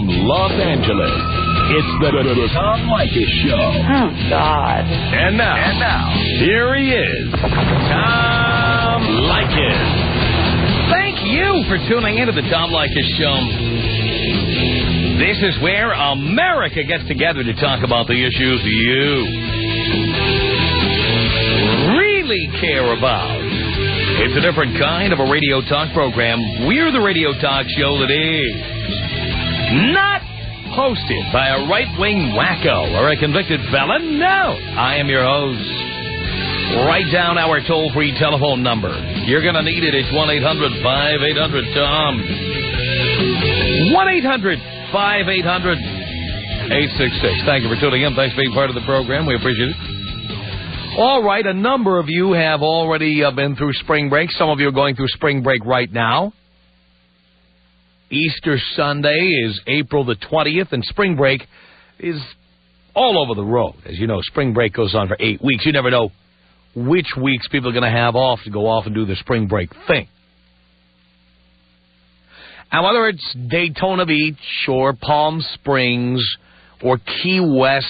from Los Angeles, it's the Tom Leykis Show. Oh, God. And now, here he is, Tom Leykis. Thank you for tuning into the Tom Leykis Show. This is where America gets together to talk about the issues you really care about. It's a different kind of a radio talk program. We're the radio talk show that is not hosted by a right-wing wacko or a convicted felon. No, I am your host. Write down our toll-free telephone number. You're going to need it. It's 1-800-5800-TOM. 1-800-5800-866. Thank you for tuning in. Thanks for being part of the program. We appreciate it. All right, a number of you have already been through spring break. Some of you are going through spring break right now. Easter Sunday is April the 20th, and spring break is all over the road. As you know, spring break goes on for 8 weeks. You never know which weeks people are going to have off to go off and do the spring break thing. And whether it's Daytona Beach or Palm Springs or Key West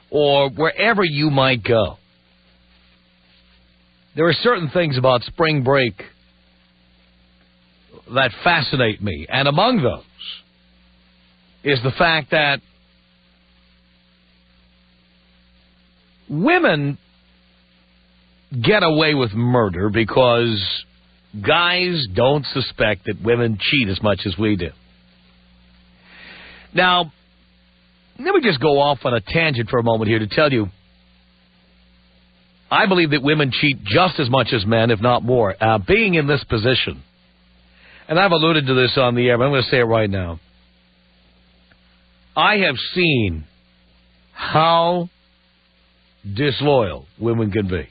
or wherever you might go, there are certain things about spring break that fascinate me. And among those is the fact that women get away with murder because guys don't suspect that women cheat as much as we do. Now, let me just go off on a tangent for a moment here to tell you, I believe that women cheat just as much as men, if not more. Being in this position, and I've alluded to this on the air, but I'm going to say it right now. I have seen how disloyal women can be.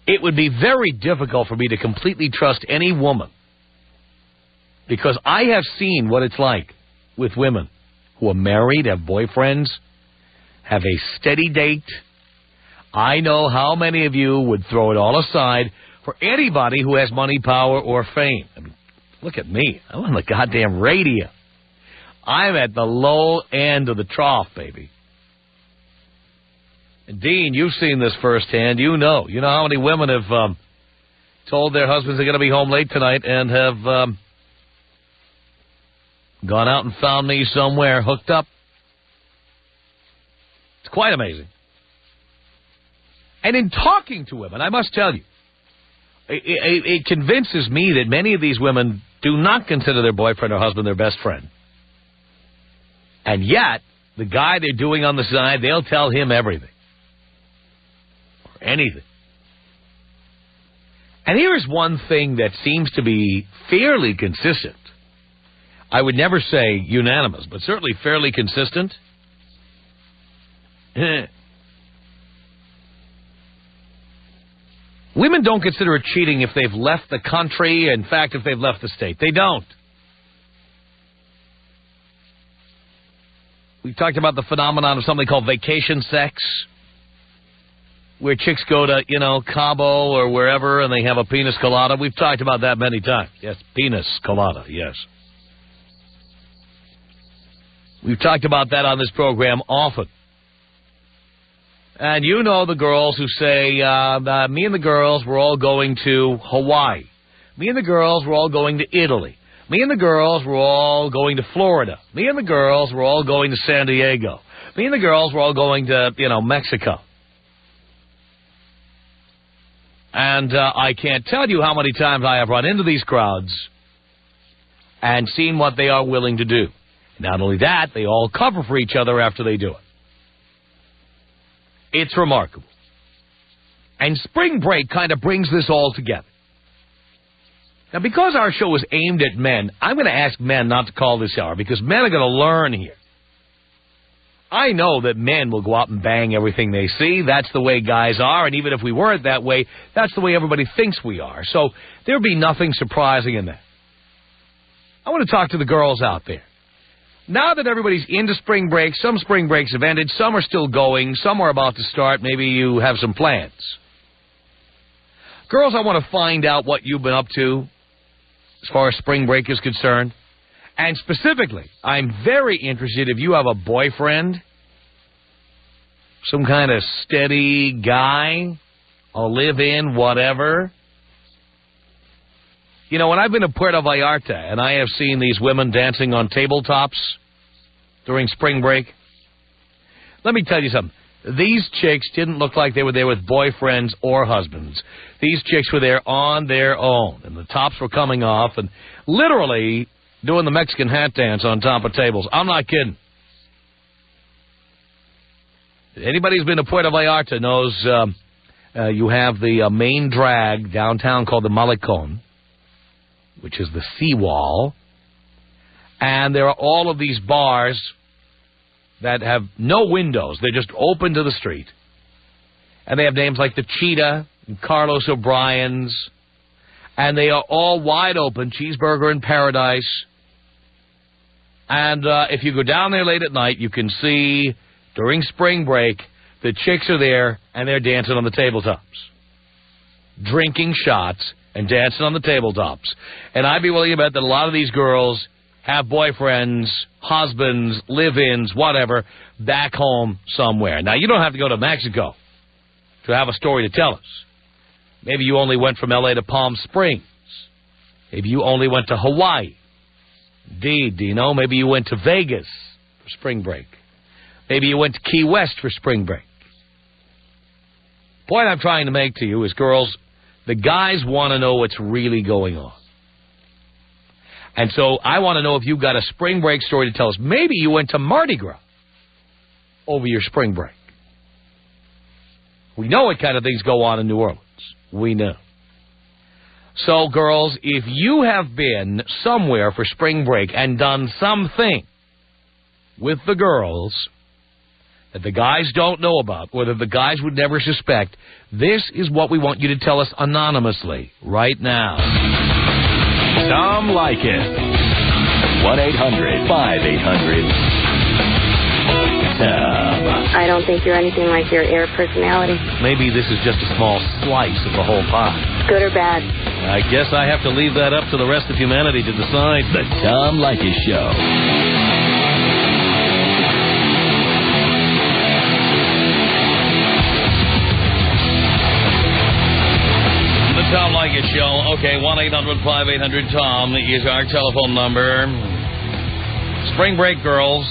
It would be very difficult for me to completely trust any woman because I have seen what it's like with women who are married, have boyfriends, have a steady date. I know how many of you would throw it all aside for anybody who has money, power, or fame. I mean, look at me. I'm on the goddamn radio. I'm at the low end of the trough, baby. And Dean, you've seen this firsthand. You know how many women have told their husbands they're going to be home late tonight and have gone out and found me somewhere hooked up. It's quite amazing. And in talking to women, I must tell you, it convinces me that many of these women do not consider their boyfriend or husband their best friend. And yet, the guy they're doing on the side, they'll tell him everything. Or anything. And here's one thing that seems to be fairly consistent. I would never say unanimous, but certainly fairly consistent. Women don't consider it cheating if they've left the country. In fact, if they've left the state. They don't. We've talked about the phenomenon of something called vacation sex, where chicks go to, Cabo or wherever, and they have a pina colada. We've talked about that many times. Yes, pina colada, yes. We've talked about that on this program often. And you know the girls who say, me and the girls, we're all going to Hawaii. Me and the girls, we're all going to Italy. Me and the girls, we're all going to Florida. Me and the girls, we're all going to San Diego. Me and the girls, we're all going to, Mexico. And I can't tell you how many times I have run into these crowds and seen what they are willing to do. Not only that, they all cover for each other after they do it. It's remarkable. And spring break kind of brings this all together. Now, because our show is aimed at men, I'm going to ask men not to call this hour because men are going to learn here. I know that men will go out and bang everything they see. That's the way guys are. And even if we weren't that way, that's the way everybody thinks we are. So there'll be nothing surprising in that. I want to talk to the girls out there. Now that everybody's into spring break, some spring breaks have ended, some are still going, some are about to start, maybe you have some plans. Girls, I want to find out what you've been up to as far as spring break is concerned. And specifically, I'm very interested if you have a boyfriend, some kind of steady guy, a live-in, whatever. You know, when I've been to Puerto Vallarta and I have seen these women dancing on tabletops during spring break, let me tell you something. These chicks didn't look like they were there with boyfriends or husbands. These chicks were there on their own, and the tops were coming off and literally doing the Mexican hat dance on top of tables. I'm not kidding. Anybody who's been to Puerto Vallarta knows you have the main drag downtown called the Malecon, which is the seawall, and there are all of these bars that have no windows. They're just open to the street. And they have names like the Cheetah and Carlos O'Brien's. And they are all wide open, Cheeseburger in Paradise. And if you go down there late at night, you can see, during spring break, the chicks are there and they're dancing on the tabletops. Drinking shots and dancing on the tabletops. And I'd be willing to bet that a lot of these girls have boyfriends, husbands, live-ins, whatever, back home somewhere. Now, you don't have to go to Mexico to have a story to tell us. Maybe you only went from L.A. to Palm Springs. Maybe you only went to Hawaii. Indeed, Dino. Maybe you went to Vegas for spring break. Maybe you went to Key West for spring break. The point I'm trying to make to you is, girls, the guys want to know what's really going on. And so I want to know if you've got a spring break story to tell us. Maybe you went to Mardi Gras over your spring break. We know what kind of things go on in New Orleans. We know. So, girls, if you have been somewhere for spring break and done something with the girls that the guys don't know about or that the guys would never suspect, this is what we want you to tell us anonymously right now. Tom Leykis. 1-800-5800-TOM. I don't think you're anything like your air personality. Maybe this is just a small slice of the whole pie. Good or bad? I guess I have to leave that up to the rest of humanity to decide. The Tom Leykis Show. Tom Leykis Show. Okay, 1-800-5800-TOM is our telephone number. Spring break, girls.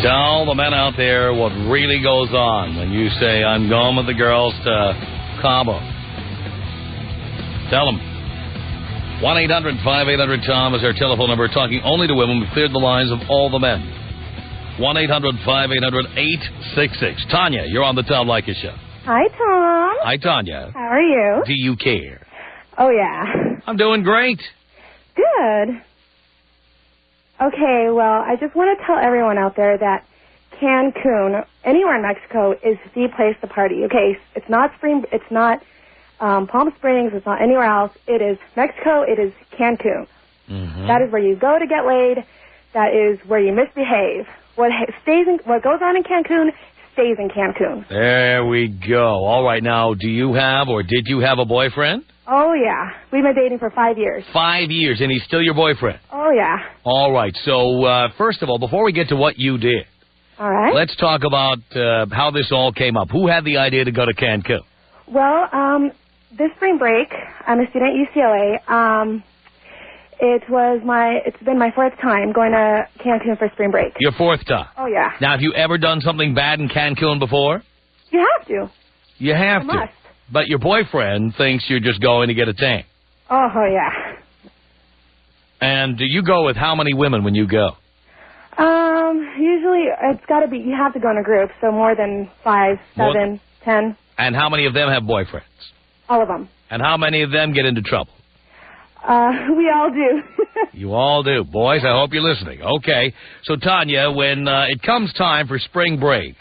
Tell the men out there what really goes on when you say, I'm going with the girls to Cabo. Tell them. 1-800-5800-TOM is our telephone number. Talking only to women. We've cleared the lines of all the men. 1-800-5800-866. Tanya, you're on the Tom Leykis Show. Hi, Tom. Hi, Tanya. How are you? Do you care? Oh, yeah. I'm doing great. Good. Okay, well, I just want to tell everyone out there that Cancun, anywhere in Mexico, is the place to party. Okay, it's not Palm Springs, it's not anywhere else. It is Mexico, it is Cancun. Mm-hmm. That is where you go to get laid. That is where you misbehave. What goes on in Cancun stays in Cancun. There we go. All right, now, do you have or did you have a boyfriend? Oh, yeah. We've been dating for 5 years. 5 years, and he's still your boyfriend? Oh, yeah. All right, so first of all, before we get to what you did, all right, let's talk about how this all came up. Who had the idea to go to Cancun? Well, this spring break, I'm a student at UCLA. It's been my fourth time going to Cancun for spring break. Your fourth time? Oh, yeah. Now, have you ever done something bad in Cancun before? You have to. You have I to. must. But your boyfriend thinks you're just going to get a tan. Oh, yeah. And do you go with how many women when you go? Usually it's got to be, you have to go in a group, so more than 5, 7, 10. And how many of them have boyfriends? All of them. And how many of them get into trouble? We all do. You all do. Boys, I hope you're listening. Okay. So, Tanya, when it comes time for spring break,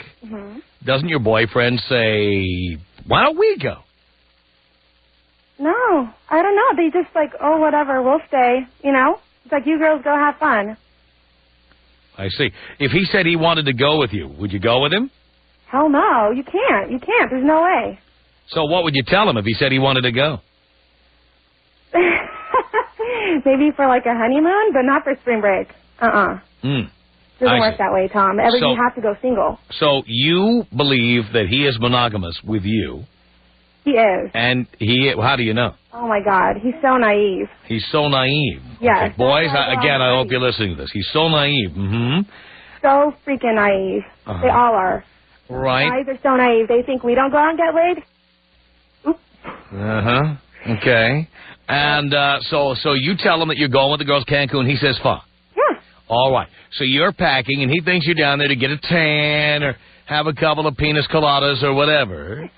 doesn't your boyfriend say, why don't we go? No. I don't know. They just like, oh, whatever, we'll stay. You know? It's like, you girls go have fun. I see. If he said he wanted to go with you, would you go with him? Hell no. You can't. You can't. There's no way. So what would you tell him if he said he wanted to go? Maybe for like a honeymoon, but not for spring break. Doesn't work that way, Tom. You have to go single. So you believe that he is monogamous with you. He is. And how do you know? Oh, my God. He's so naive. He's so naive. Yes. Okay. Boys, again, I hope you're listening to this. He's so naive. So freaking naive. They all are. Right. Guys are so naive. They think we don't go out and get laid. Oops. Okay. And so you tell him that you're going with the girls to Cancun. He says, fine. Yeah. All right. So you're packing, and he thinks you're down there to get a tan or have a couple of pinas coladas or whatever.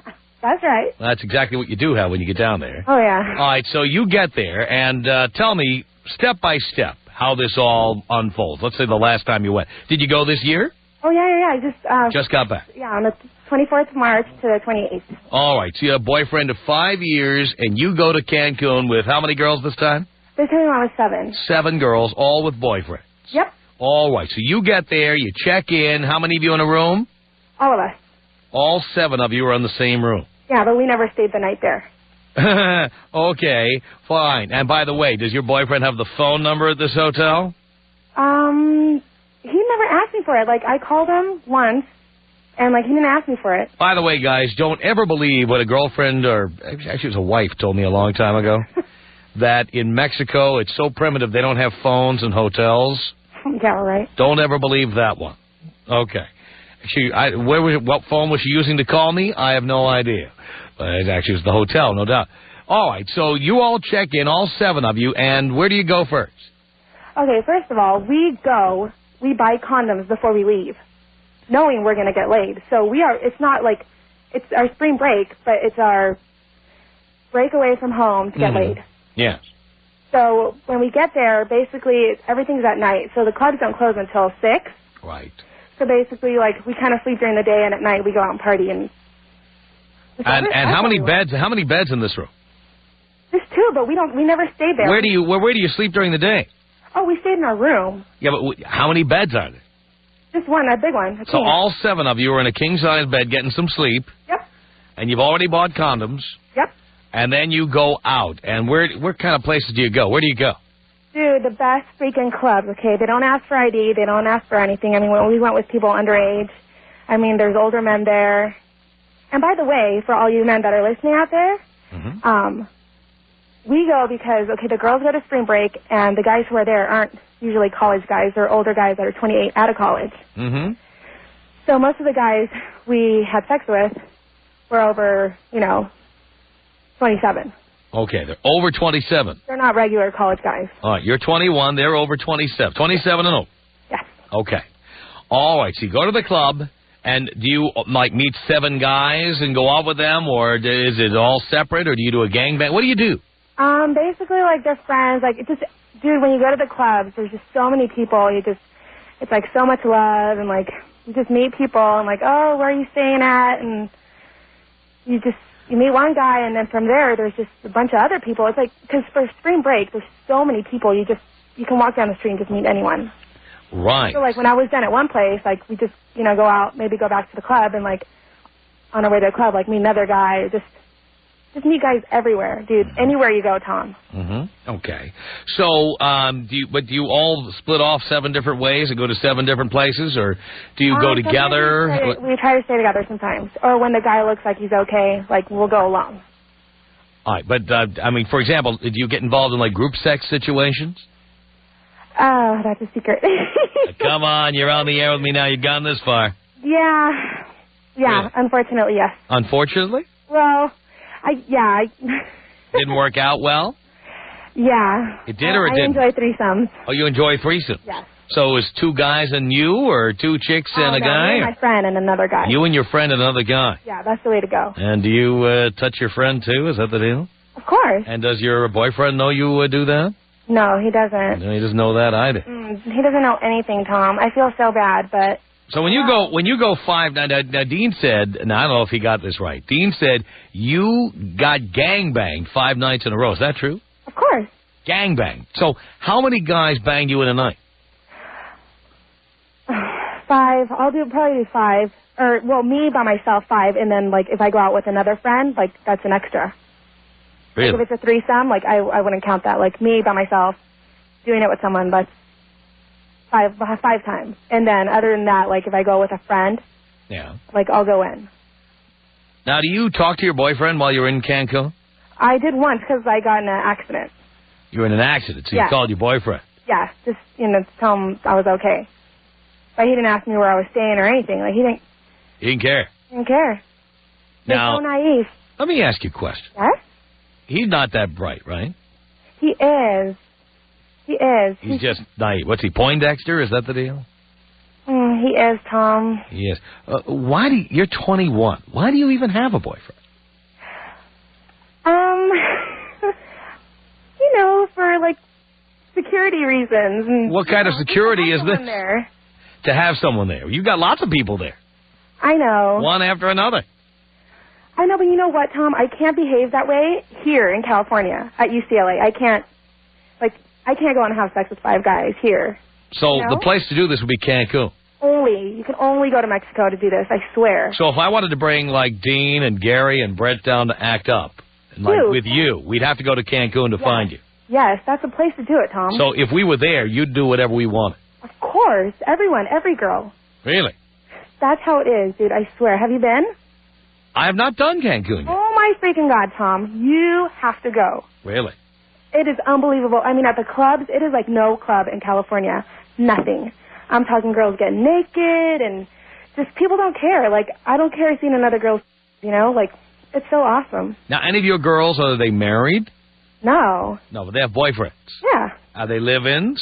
That's right. That's exactly what you do have when you get down there. Oh, yeah. All right. So you get there, and tell me, step by step, how this all unfolds. Let's say the last time you went. Did you go this year? Oh, yeah. I just got back. Yeah, on the 24th of March to the 28th. All right. So you have a boyfriend of 5 years, and you go to Cancun with how many girls this time? This time I was 7. 7 girls, all with boyfriends. Yep. All right. So you get there, you check in. How many of you in a room? All of us. All 7 of you are in the same room. Yeah, but we never stayed the night there. Okay, fine. And by the way, does your boyfriend have the phone number at this hotel? He never asked me for it. Like, I called him once, and, like, he didn't ask me for it. By the way, guys, don't ever believe what a girlfriend, or actually it was a wife, told me a long time ago, that in Mexico it's so primitive they don't have phones in hotels. Yeah, right. Don't ever believe that one. Okay. What phone was she using to call me? I have no idea. But it actually was the hotel, no doubt. All right, so you all check in, all 7 of you, and where do you go first? Okay, first of all, we buy condoms before we leave, knowing we're going to get laid. So it's not like, it's our spring break, but it's our break away from home to get laid. Yes. So when we get there, basically, everything's at night. So the clubs don't close until 6. Right. So basically, like, we kind of sleep during the day, and at night we go out and party. And how many beds? How many beds in this room? There's 2, but we never stayed there. Where do you sleep during the day? Oh, we stayed in our room. Yeah, but how many beds are there? Just one, a big one. So all 7 of you are in a king-size bed getting some sleep. Yep. And you've already bought condoms. Yep. And then you go out. And where kind of places do you go? Where do you go? Dude, the best freaking clubs, okay? They don't ask for ID. They don't ask for anything. I mean, when we went with people underage, I mean, there's older men there. And by the way, for all you men that are listening out there, we go because, okay, the girls go to spring break, and the guys who are there aren't usually college guys. They're older guys that are 28 out of college. So most of the guys we had sex with were over, 27. Okay, they're over 27. They're not regular college guys. All right, you're 21. They're over 27. 27 and over. Yes. Okay. All right, so you go to the club, and do you, meet 7 guys and go out with them, or is it all separate, or do you do a gangbang? What do you do? Basically, like, they're friends. Like, dude, when you go to the clubs, there's just so many people. It's like so much love, and, like, you just meet people, and, like, oh, where are you staying at? And you meet one guy, and then from there, there's just a bunch of other people. It's like, because for spring break, there's so many people, you can walk down the street and just meet anyone. Right. So, like, when I was done at one place, like, we just, go out, maybe go back to the club, and, like, on our way to the club, like, meet another guy, or just meet guys everywhere, dude. Anywhere you go, Tom. Okay. So, do you all split off 7 different ways and go to 7 different places, or do you go together? We try to stay together sometimes. Or when the guy looks like he's okay, like, we'll go alone. All right, but, for example, do you get involved in, like, group sex situations? Oh, that's a secret. Come on, you're on the air with me now. You've gone this far. Yeah, unfortunately, yes. Unfortunately? Well, I Didn't work out well? Yeah. It did or it didn't? I enjoy threesomes. Oh, you enjoy threesomes? Yes. So it was 2 guys and you, or 2 chicks and a guy? Me and my friend and another guy. You and your friend and another guy? Yeah, that's the way to go. And do you touch your friend, too? Is that the deal? Of course. And does your boyfriend know you do that? No, he doesn't. No, he doesn't know that either. He doesn't know anything, Tom. I feel so bad, but... So when you go 5... Now, Dean said, and I don't know if he got this right, Dean said you got gangbanged 5 nights in a row. Is that true? Of course. Gangbanged. So how many guys banged you in a night? 5. I'll probably do 5. Or, well, me by myself, 5. And then, like, if I go out with another friend, like, that's an extra. Really? Like if it's a threesome, like I wouldn't count that. Like me by myself doing it with someone, but five times. And then other than that, like if I go with a friend, like I'll go in. Now, do you talk to your boyfriend while you're in Cancun? I did once because I got in an accident. You were in an accident, so you called your boyfriend. Yeah, just, to tell him I was okay. But he didn't ask me where I was staying or anything. Like, he didn't care. He didn't care. Now, he's so naive. Let me ask you a question. Yes? He's not that bright, right? He is. He is. He's just naive. What's he, Poindexter? Is that the deal? He is, Tom. He is. You're 21. Why do you even have a boyfriend? For, like, security reasons. And, what kind of security is this? There. To have someone there. You've got lots of people there. I know. One after another. I know, but you know what, Tom? I can't behave that way here in California at UCLA. I can't go and have sex with 5 guys here. So the place to do this would be Cancun. You can only go to Mexico to do this, I swear. So if I wanted to bring, like, Dean and Gary and Brett down to act up, and with you, we'd have to go to Cancun to find you. Yes, that's the place to do it, Tom. So if we were there, you'd do whatever we wanted. Of course. Everyone, every girl. Really? That's how it is, dude, I swear. Have you been? I have not done Cancun yet. Oh, my freaking God, Tom. You have to go. Really? It is unbelievable. I mean, at the clubs, it is like no club in California. Nothing. I'm talking girls getting naked and just people don't care. Like, I don't care seeing another girl, like, it's so awesome. Now, any of your girls, are they married? No. No, but they have boyfriends. Yeah. Are they live-ins?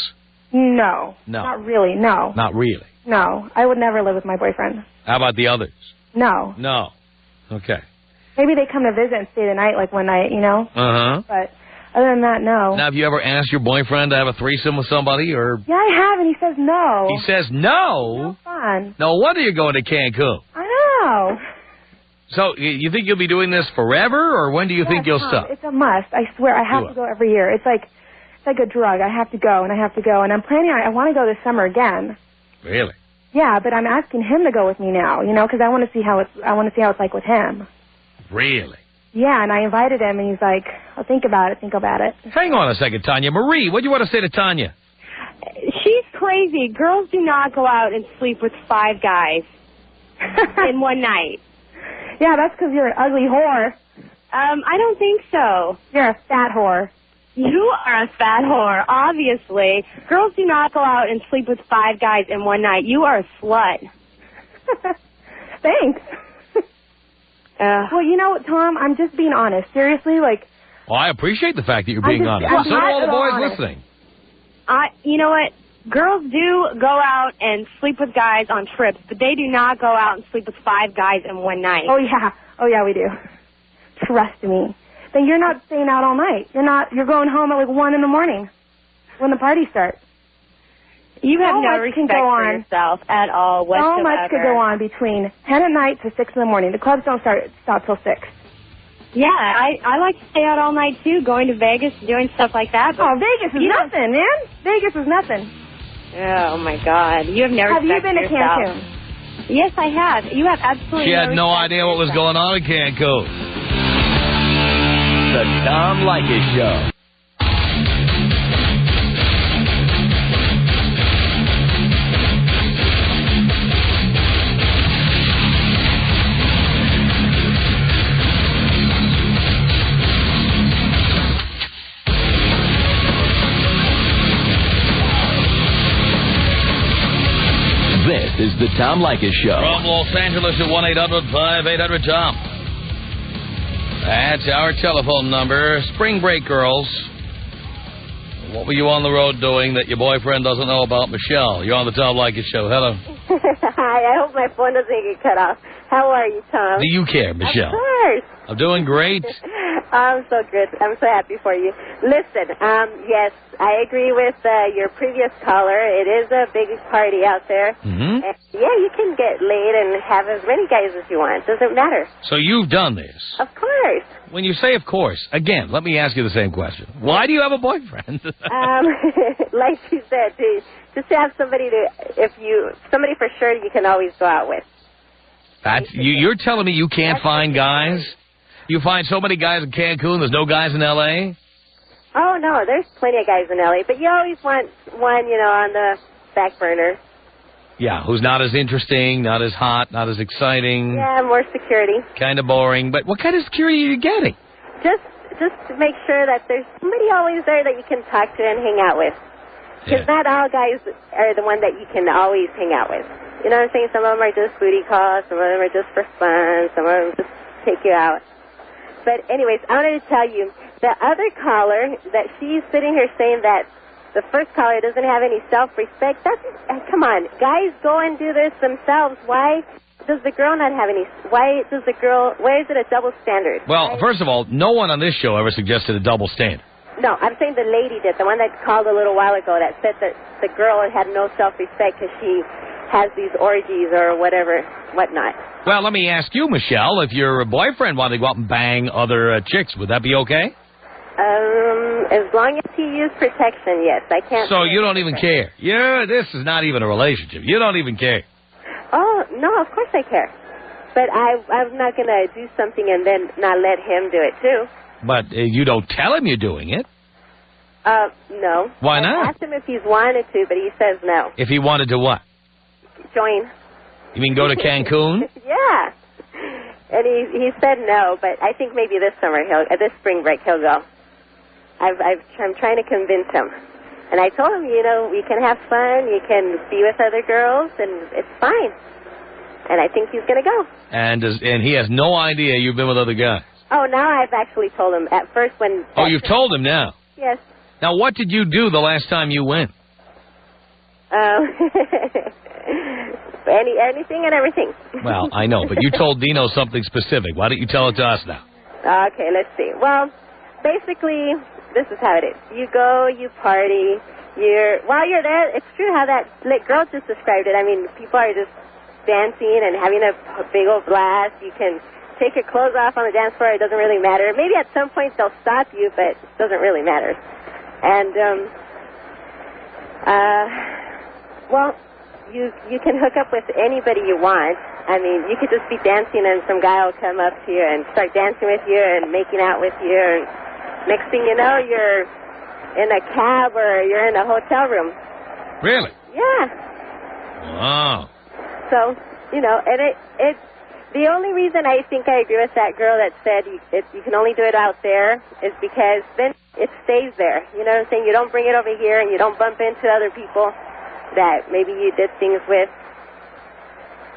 No. No. Not really, no. Not really? No. I would never live with my boyfriend. How about the others? No. No. Okay. Maybe they come to visit and stay the night, like one night, Uh-huh. But other than that, no. Now, have you ever asked your boyfriend to have a threesome with somebody, or? Yeah, I have, and he says no. He says no? No fun. No wonder you're going to Cancun. I know. So, you think you'll be doing this forever, or when do you think you'll stop? It's a must. I swear, I have to go every year. It's like a drug. I have to go, and I have to go. And I'm planning on, I want to go this summer again. Really? Yeah, but I'm asking him to go with me now, because I want to see how it's like with him. Really? Yeah, and I invited him, and he's like, "I'll think about it. Hang on a second, Tanya. Marie, what do you want to say to Tanya? She's crazy. Girls do not go out and sleep with 5 guys in one night. Yeah, that's because you're an ugly whore. I don't think so. You're a fat whore. You are a fat whore, obviously. Girls do not go out and sleep with 5 guys in one night. You are a slut. Thanks. Well, you know what, Tom? I'm just being honest. Seriously, like... Well, I appreciate the fact that you're being honest. So do all the boys listening. You know what? Girls do go out and sleep with guys on trips, but they do not go out and sleep with 5 guys in one night. Oh, yeah, we do. Trust me. Then you're not staying out all night. You're going home at like 1 in the morning when the party starts. You have no respect for yourself at all whatsoever. So much could go on between 10 at night to 6 in the morning. The clubs don't stop till 6. Yeah, I like to stay out all night, too, going to Vegas, doing stuff like that. But Vegas is nothing, man. Vegas is nothing. Oh, my God. You have no respect for yourself. Have you been to Cancun? Yes, I have. You have absolutely She had no idea what was going on in Cancun. The Tom Leykis Show. This is the Tom Leykis Show. From Los Angeles at 1-800-5800-TOM. That's our telephone number. Spring break, girls. What were you on the road doing that your boyfriend doesn't know about? Michelle, you're on the Tom Leykis Show. Hello. Hi, I hope my phone doesn't get cut off. How are you, Tom? Do you care, Michelle? Of course. I'm doing great. I'm so good. I'm so happy for you. Listen, yes, I agree with your previous caller. It is a big party out there. Mm-hmm. And, yeah, you can get laid and have as many guys as you want. Doesn't matter. So you've done this. Of course. When you say of course, again, let me ask you the same question. Why do you have a boyfriend? Like you said, just to have somebody somebody for sure you can always go out with. You're telling me you can't find guys? You find so many guys in Cancun, there's no guys in L.A.? Oh, no, there's plenty of guys in L.A., but you always want one, on the back burner. Yeah, who's not as interesting, not as hot, not as exciting. Yeah, more security. Kind of boring. But what kind of security are you getting? Just to make sure that there's somebody always there that you can talk to and hang out with. Because not all guys are the one that you can always hang out with. You know what I'm saying? Some of them are just booty calls. Some of them are just for fun. Some of them just take you out. But anyways, I wanted to tell you, the other caller, that she's sitting here saying that the first caller doesn't have any self-respect. Come on, guys go and do this themselves. Why does the girl not have any? Why is it a double standard? Well, first of all, no one on this show ever suggested a double standard. No, I'm saying the lady did, the one that called a little while ago that said that the girl had no self-respect because she has these orgies or whatnot. Well, let me ask you, Michelle, if your boyfriend wanted to go out and bang other chicks, would that be okay? As long as he used protection, yes. I can't. So you don't even care? Yeah, this is not even a relationship. You don't even care. Oh, no, of course I care. But I'm not going to do something and then not let him do it, too. But you don't tell him you're doing it. No. Why not? I asked him if he's wanted to, but he says no. If he wanted to what? Join. You mean go to Cancun? Yeah. And he said no, but I think maybe this spring break he'll go. I'm trying to convince him. And I told him, we can have fun, you can be with other girls, and it's fine. And I think he's going to go. And he has no idea you've been with other guys? Oh, now I've actually told him. At first when... Oh, you've told him now? Yes. Now, what did you do the last time you went? Anything and everything. Well, I know, but you told Dino something specific. Why don't you tell it to us now? Okay, let's see. Well, basically, this is how it is. You go, you party. While you're there, it's true how that girl just described it. I mean, people are just dancing and having a big old blast. You can take your clothes off on the dance floor. It doesn't really matter. Maybe at some point they'll stop you, but it doesn't really matter. And, well, you can hook up with anybody you want. I mean, you could just be dancing and some guy will come up to you and start dancing with you and making out with you. And next thing you know, you're in a cab or you're in a hotel room. Really? Yeah. Wow. So, and it the only reason I think I agree with that girl that said you can only do it out there is because then it stays there. You know what I'm saying? You don't bring it over here and you don't bump into other people that maybe you did things with.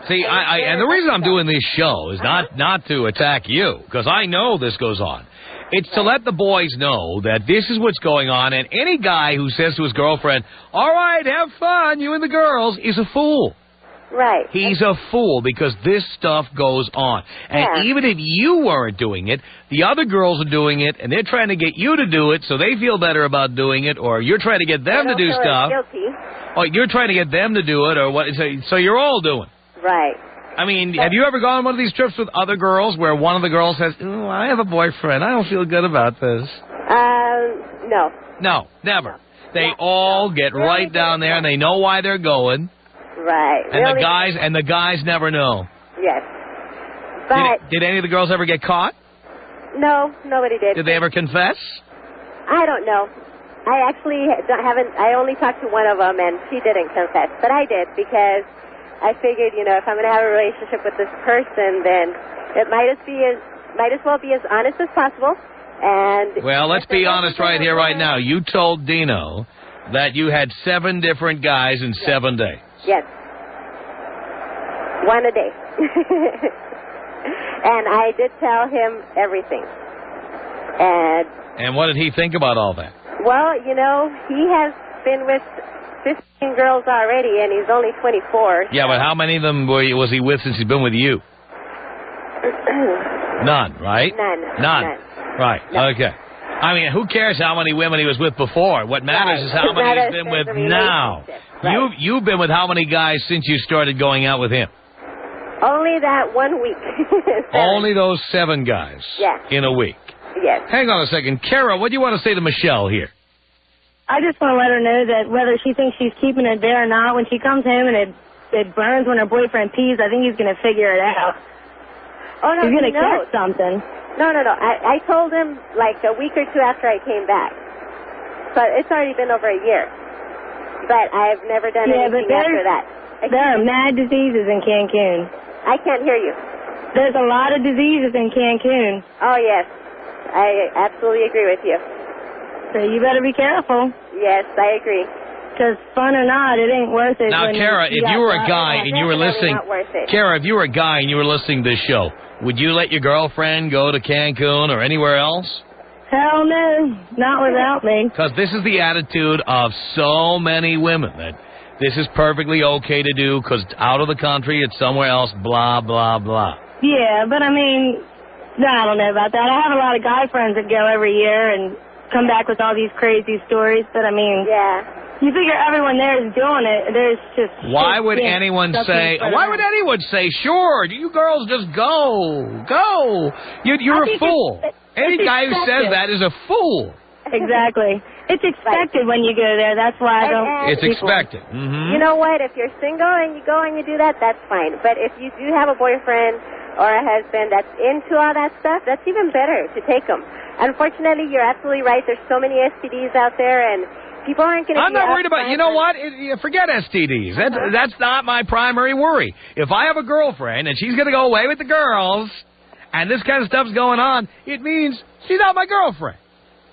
See, and the reason I'm doing this show is not to attack you, because I know this goes on. It's to let the boys know that this is what's going on, and any guy who says to his girlfriend, all right, have fun, you and the girls, is a fool. Right. He's a fool, because this stuff goes on. And even if you weren't doing it, the other girls are doing it, and they're trying to get you to do it so they feel better about doing it, or you're trying to get them to do stuff. Guilty. Or you're trying to get them to do it, or what? So you're all doing it. Right. I mean, have you ever gone on one of these trips with other girls where one of the girls says, oh, I have a boyfriend, I don't feel good about this? No. No, never. They all get right down there, and they know why they're going. Right. And the guys never know. Yes. But did any of the girls ever get caught? No, nobody did. Did they ever confess? I don't know. I actually I only talked to one of them, and she didn't confess. But I did, because I figured, if I'm going to have a relationship with this person, then it might as well be as honest as possible. And well, let's be honest right here, right now. You told Dino that you had 7 different guys in 7 days. Yes. 1 a day. And I did tell him everything. And what did he think about all that? Well, he has been with 15 girls already, and he's only 24. Yeah, but how many of them was he with since he's been with you? None, right? None. Right, no. Okay. I mean, who cares how many women he was with before? What matters is how many he's been with now. Right. You've been with how many guys since you started going out with him? Only that 1 week. Only those 7 guys? Yeah. In a week? Yes. Hang on a second. Kara, what do you want to say to Michelle here? I just want to let her know that whether she thinks she's keeping it there or not, when she comes home and it burns when her boyfriend pees, I think he's going to figure it out. Oh, no, he's going to catch something. No. I told him like a week or two after I came back. So it's already been over a year. But I've never done anything after that. There are mad diseases in Cancun. I can't hear you. There's a lot of diseases in Cancun. Oh, yes. I absolutely agree with you. So you better be careful. Yes, I agree. Because fun or not, it ain't worth it. Now, Kara, if you were a guy and you were listening, Kara, if you were a guy and you were listening to this show, would you let your girlfriend go to Cancun or anywhere else? Hell no, not without me. Because this is the attitude of so many women, that this is perfectly okay to do because out of the country, it's somewhere else, blah, blah, blah. Yeah, but I mean, no, I don't know about that. I have a lot of guy friends that go every year and come back with all these crazy stories, but I mean... Yeah. You figure everyone there is doing it. There's just... Why would anyone say, sure, you girls just go. Go. You're a fool. Any guy who says that is a fool. Exactly. It's expected when you go there. That's why I don't... It's expected. You know what? If you're single and you go and you do that, that's fine. But if you do have a boyfriend or a husband that's into all that stuff, that's even better to take them. Unfortunately, you're absolutely right. There's so many STDs out there, and... people aren't going to. I'm not worried about. You know what? Forget STDs. That's not my primary worry. If I have a girlfriend and she's going to go away with the girls, and this kind of stuff's going on, it means she's not my girlfriend.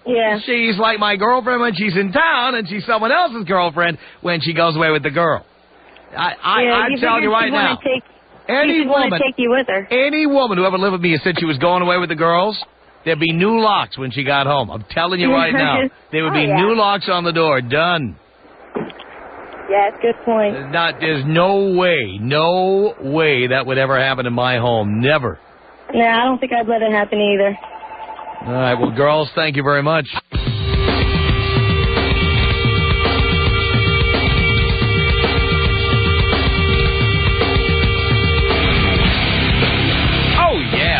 Yeah. She's like my girlfriend when she's in town, and she's someone else's girlfriend when she goes away with the girl. I'm telling you right now. Any woman, take you with her. Any woman who ever lived with me and said she was going away with the girls. There'd be new locks when she got home. I'm telling you right now. There would be new locks on the door. Done. Yes, good point. There's no way that would ever happen in my home. Never. No, I don't think I'd let it happen either. All right, well, girls, thank you very much.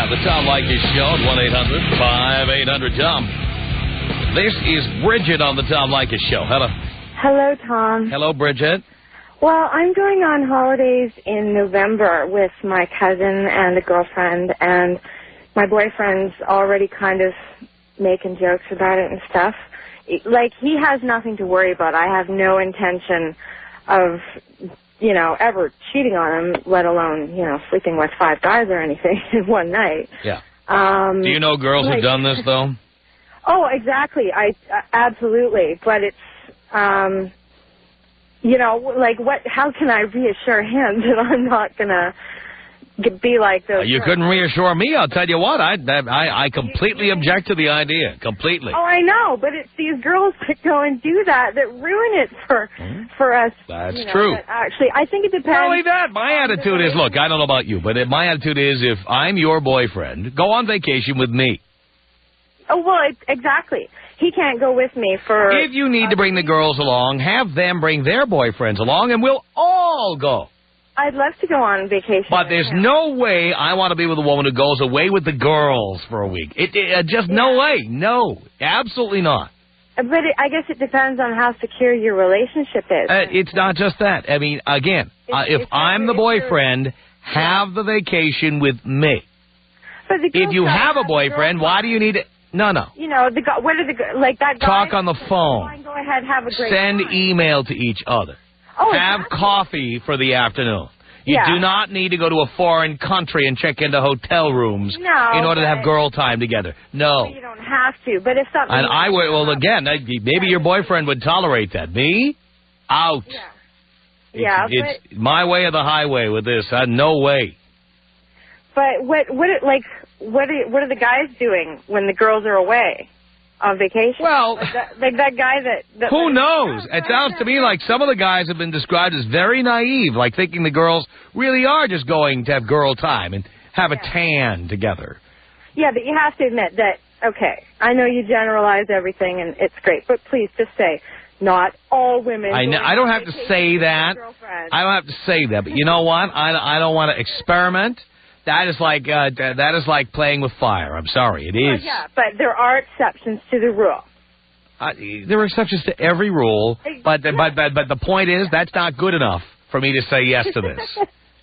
The Tom Leykis Show at 1-800-5800-TOM. This is Bridget on the Tom Leykis Show. Hello. Hello, Tom. Hello, Bridget. Well, I'm going on holidays in November with my cousin and a girlfriend, and my boyfriend's already kind of making jokes about it and stuff. Like, he has nothing to worry about. I have no intention of... ever cheating on him, let alone, sleeping with 5 guys or anything in one night. Yeah. Do you know girls who've done this, though? Oh, exactly. Absolutely. But it's, how can I reassure him that I'm not going to be like those? You couldn't reassure me. I'll tell you what. I completely object to the idea. Completely. Oh, I know. But it's these girls that go and do that ruin it for us. That's true. Actually, I think it depends. Not only that, my attitude is, look, I don't know about you, but my attitude is if I'm your boyfriend, go on vacation with me. Oh, well, exactly. He can't go with me for... If you need to bring the girls along, have them bring their boyfriends along, and we'll all go. I'd love to go on vacation. But there's no way I want to be with a woman who goes away with the girls for a week. No way. No, absolutely not. But I guess it depends on how secure your relationship is. It's not just that. I mean, again, if I'm the boyfriend, have the vacation with me. But if you have a boyfriend, why do you need it? No. That guy... Talk on the phone. Go ahead, have a great Send time. email to each other. Oh, have exactly. coffee for the afternoon. You do not need to go to a foreign country and check into hotel rooms in order to have girl time together. No. You don't have to, but if something... And I would, well, again, maybe your boyfriend would tolerate that. Me? Out. Yeah. It's my way or the highway with this. No way. But what are the guys doing when the girls are away? On vacation? Well, like that guy that who knows? It sounds to me like some of the guys have been described as very naive, like thinking the girls really are just going to have girl time and have a tan together. Yeah, but you have to admit that, okay, I know you generalize everything and it's great, but please just say, not all women... I don't have to say that. I don't have to say that, but you know what? I don't want to experiment. That is like playing with fire. I'm sorry, it is. Yeah, but there are exceptions to the rule. There are exceptions to every rule, but the point is that's not good enough for me to say yes to this.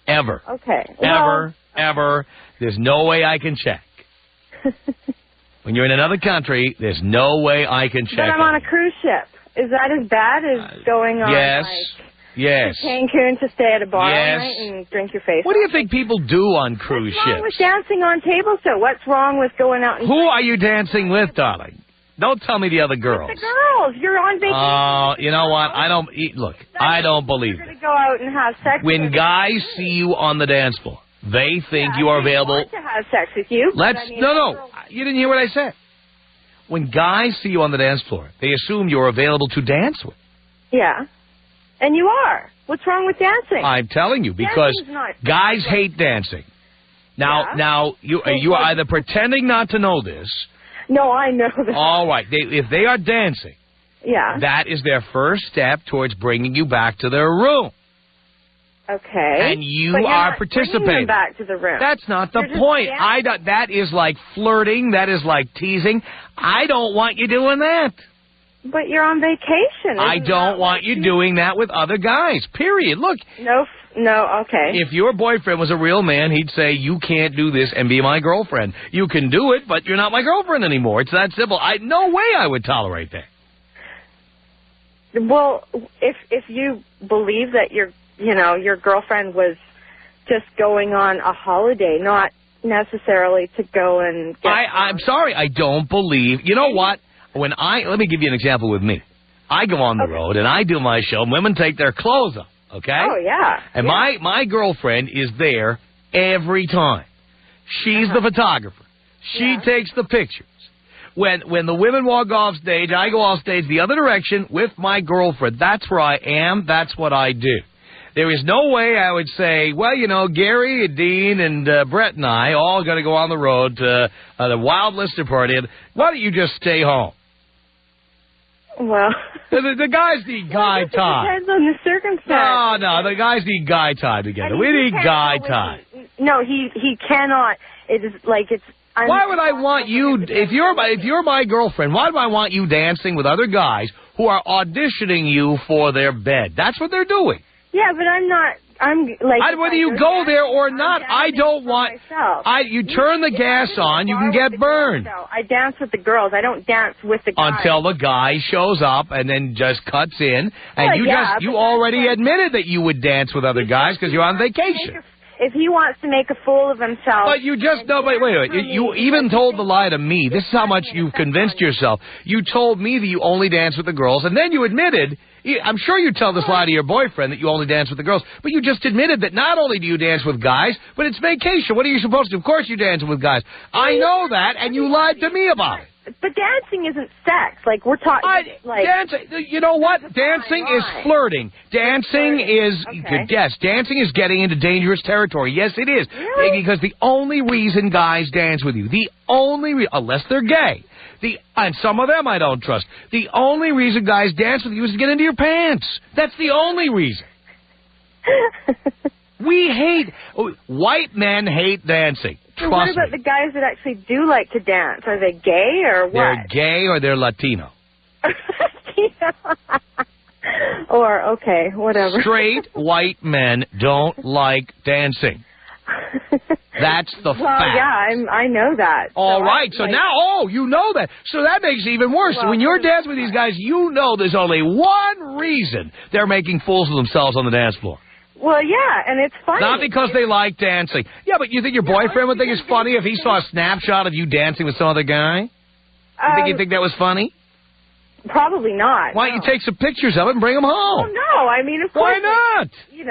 Ever. Okay. Ever. There's no way I can check. When you're in another country, there's no way I can check. But I'm on a cruise ship. Is that as bad as going on, Yes. to Cancun to stay at a bar all Yes. night and drink your face What do you off? think people do on cruise What's wrong ships? with dancing on tables, though? What's wrong with going out and... Who are you dancing with, darling? Don't tell me the other girls. The girls. You're on vacation. Oh, you know what? I don't believe You're going it. to go out and have sex When with guys see you on the dance floor, they think you are available. I want to have sex with you. No. You didn't hear what I said. When guys see you on the dance floor, they assume you're available to dance with. Yeah. And you are. What's wrong with dancing? I'm telling you, because guys hate dancing. Now you are either pretending not to know this. No, I know that. All right. If they are dancing, that is their first step towards bringing you back to their room. Okay. And you but you're are not participating. Bringing them back to the room. That's not the point. That is like flirting. That is like teasing. I don't want you doing that. But you're on vacation. I don't want you doing that with other guys, period. Look. No, okay. If your boyfriend was a real man, he'd say, you can't do this and be my girlfriend. You can do it, but you're not my girlfriend anymore. It's that simple. No way I would tolerate that. Well, if you believe that your girlfriend was just going on a holiday, not necessarily to go and get... I'm sorry, I don't believe... You know what? Let me give you an example with me. I go on the road and I do my show, and women take their clothes off, okay? Oh, yeah. And my girlfriend is there every time. She's the photographer. She takes the pictures. When the women walk off stage, I go off stage the other direction with my girlfriend. That's where I am. That's what I do. There is no way I would say, well, Gary, Dean, and Brett and I all got to go on the road to the Wild Lister party. And why don't you just stay home? Well, the guys need guy time. Depends on the circumstance. No, the guys need guy time together. We need guy time. No, he cannot. It is like it's. Why would I want you? If you're my girlfriend, why do I want you dancing with other guys who are auditioning you for their bed? That's what they're doing. Yeah, but I'm not. I'm like. Whether you go there or not, I don't want. You turn the gas on, you can get burned. I dance with the girls. I don't dance with the guys. Until the guy shows up and then just cuts in, and you already admitted that you would dance with other guys because you're on vacation. If he wants to make a fool of himself... But you just... No, wait. You even told the lie to me. This is how much you've convinced yourself. You told me that you only dance with the girls, and then you admitted... I'm sure you tell this lie to your boyfriend that you only dance with the girls, but you just admitted that not only do you dance with guys, but it's vacation. What are you supposed to do? Of course you dance with guys. I know that, and you lied to me about it. But dancing isn't sex. Like, we're talking... dancing, you know what? Dancing is flirting. Dancing is... Yes, dancing is getting into dangerous territory. Yes, it is. Really? Because the only reason guys dance with you, unless they're gay, and some of them I don't trust, the only reason guys dance with you is to get into your pants. That's the only reason. White men hate dancing. So what about the guys that actually do like to dance? Are they gay or what? They're gay or they're Latino. Or, okay, whatever. Straight white men don't like dancing. That's the fact. Well, yeah, I know that. All right, so now, you know that. So that makes it even worse. Well, when you're dancing with these guys, you know there's only one reason they're making fools of themselves on the dance floor. Well, yeah, and it's funny. Not because they like dancing. Yeah, but you think your boyfriend would think it's funny if he saw a snapshot of you dancing with some other guy? You think that was funny? Probably not. Why don't you take some pictures of it and bring them home? Oh, no, I mean, of course. Why not? You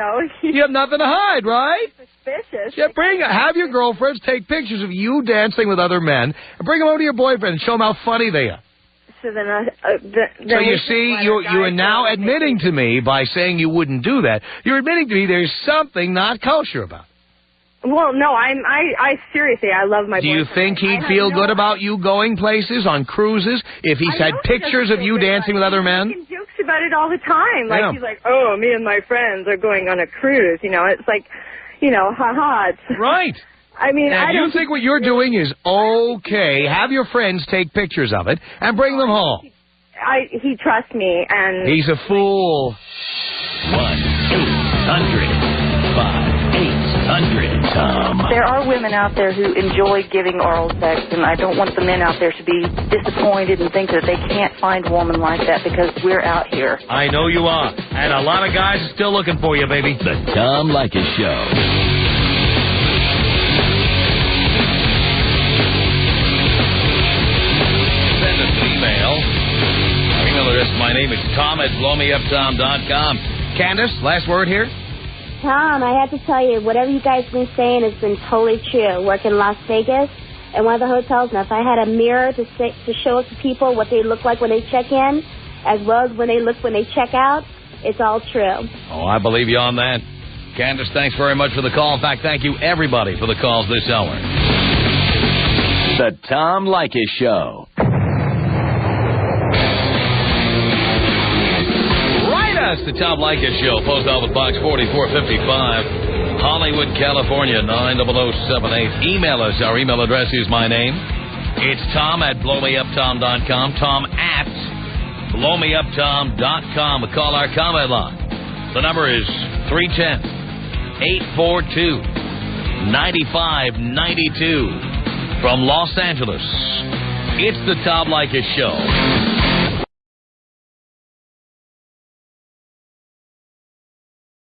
have nothing to hide, right? Suspicious. Yeah, have your girlfriends take pictures of you dancing with other men and bring them over to your boyfriend and show them how funny they are. So then, so you see, you are now admitting to me by saying you wouldn't do that. You're admitting to me there's something not kosher about it. Well, no, I seriously, I love my boyfriend. Do you think he'd feel good about you going places on cruises if he had pictures of you dancing with other men? He jokes about it all the time. Like, he's like, oh, me and my friends are going on a cruise. It's like, ha-ha. Right. I mean, I don't think what you're doing is okay. Have your friends take pictures of it and bring them home. He trusts me, and... He's a fool. 1-800-5800 Tom. There are women out there who enjoy giving oral sex, and I don't want the men out there to be disappointed and think that they can't find a woman like that because we're out here. I know you are. And a lot of guys are still looking for you, baby. The Tom Leykis Show. Send us an email. Our email address, my name is Tom at blowmeuptom.com. Candace, last word here? Tom, I have to tell you, whatever you guys have been saying has been totally true. Work in Las Vegas at one of the hotels, and if I had a mirror to show us to people what they look like when they check in, as well as when they look when they check out, it's all true. Oh, I believe you on that. Candace, thanks very much for the call. In fact, thank you, everybody, for the calls this hour. The Tom Leykis Show. The Tom Leykis Show, Post Office Box 4455, Hollywood, California, 90078. Email us. Our email address is my name. It's Tom at blowmeuptom.com. Tom at blowmeuptom.com. Call our comment line. The number is 310-842-9592. From Los Angeles, it's the Tom Leykis Show.